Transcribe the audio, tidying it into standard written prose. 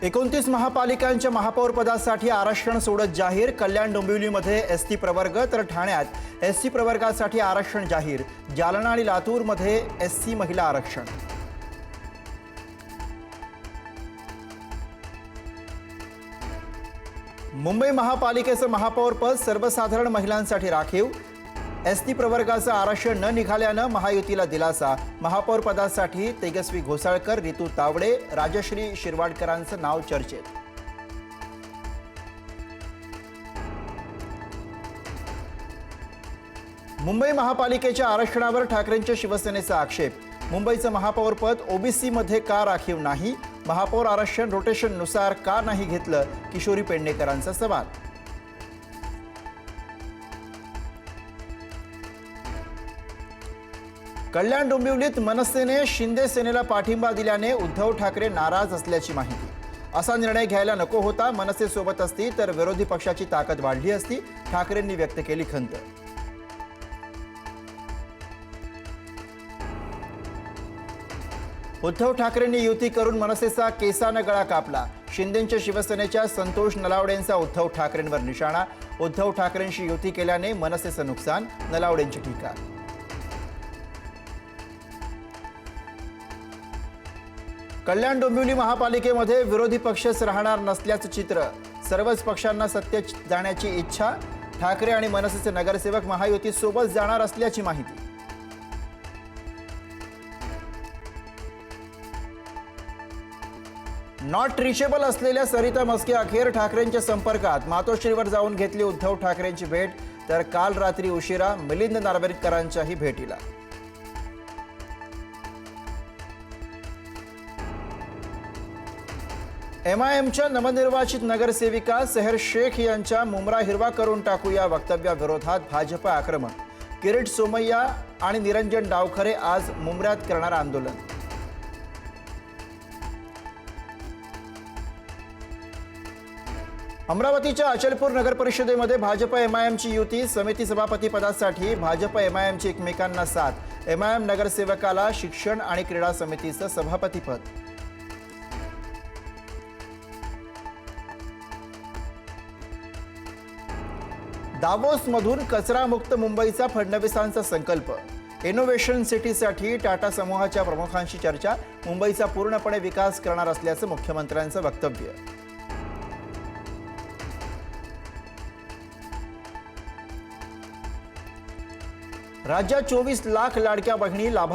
29 महापालिकांच्या महापौरपदासाठी आरक्षण सोडत जाहीर। कल्याण डोंबिवलीमध्ये एसटी प्रवर्ग तर ठाण्यात एससी प्रवर्गासाठी आरक्षण जाहीर। जालना आणि लातूरमध्ये एससी महिला आरक्षण। मुंबई महापालिकेचं महापौरपद सर्वसाधारण महिलांसाठी राखीव। एसटी प्रवर्गाचं आरक्षण न निघाल्यानं महायुतीला दिलासा। महापौरपदासाठी तेजस्वी घोसाळकर, रितू तावडे, राजश्री शिरवाडकरांचं नाव चर्चेत। मुंबई महापालिकेच्या आरक्षणावर ठाकरेंच्या शिवसेनेचा आक्षेप। मुंबईचं महापौरपद ओबीसी मध्ये का राखीव नाही? महापौर आरक्षण रोटेशननुसार का नाही घेतलं? किशोरी पेडणेकरांचा सवाल। कल्याण डोंबिवलीत मनसेने शिंदे सेनेला पाठिंबा दिल्याने उद्धव ठाकरे नाराज असल्याची माहिती। असा निर्णय घ्यायला नको होता। मनसे सोबत असती तर विरोधी पक्षाची ताकद वाढली असती, ठाकरेंनी व्यक्त केली खंत। उद्धव ठाकरेंनी युती करून मनसेचा केसानं गळा कापला। शिंदेंच्या शिवसेनेच्या संतोष नलावडेंचा उद्धव ठाकरेंवर निशाणा। उद्धव ठाकरेंशी युती केल्याने मनसेचं नुकसान, नलावडेंची टीका। कल्याण डोंबिवली महापालिकेमध्ये विरोधी पक्षच राहणार नसल्याचं चित्र। सर्वच पक्षांना सत्तेत जाण्याची इच्छा। ठाकरे आणि मनसेचे नगरसेवक महायुती सोबत जाणार असल्याची माहिती। नॉट रिचेबल असलेल्या सरिता म्हस्के अखेर ठाकरेंच्या संपर्कात। मातोश्रीवर जाऊन घेतली उद्धव ठाकरेंची भेट, तर काल रात्री उशिरा मिलिंद नार्वेकरांच्याही भेटीला। एमआयएमच्या नवनिर्वाचित नगरसेविका सेहर शेख यांच्या मुमरा हिरवा करून टाकूया वक्तव्याविरोधात भाजप आक्रमक। किरीट सोमय्या आणि निरंजन डावखरे आज मुंब्र्यात करणार आंदोलन। अमरावतीच्या अचलपूर नगर परिषदेमध्ये भाजप एमआयएमची युती। समिती सभापती पदासाठी भाजप एमआयएमची एकमेकांना साथ। एमआयएम नगरसेवकाला शिक्षण आणि क्रीडा समितीचं सभापतीपद। दावोसमधून कचरामुक्त मुंबईचा फडणवीसांचा संकल्प। इनोव्हेशन सिटीसाठी टाटा समूहाच्या प्रमुखांशी चर्चा। मुंबईचा पूर्णपणे विकास करणार असल्याचं मुख्यमंत्र्यांचं वक्तव्य। राज्यात 24 लाख लाडक्या बहिणी लाभ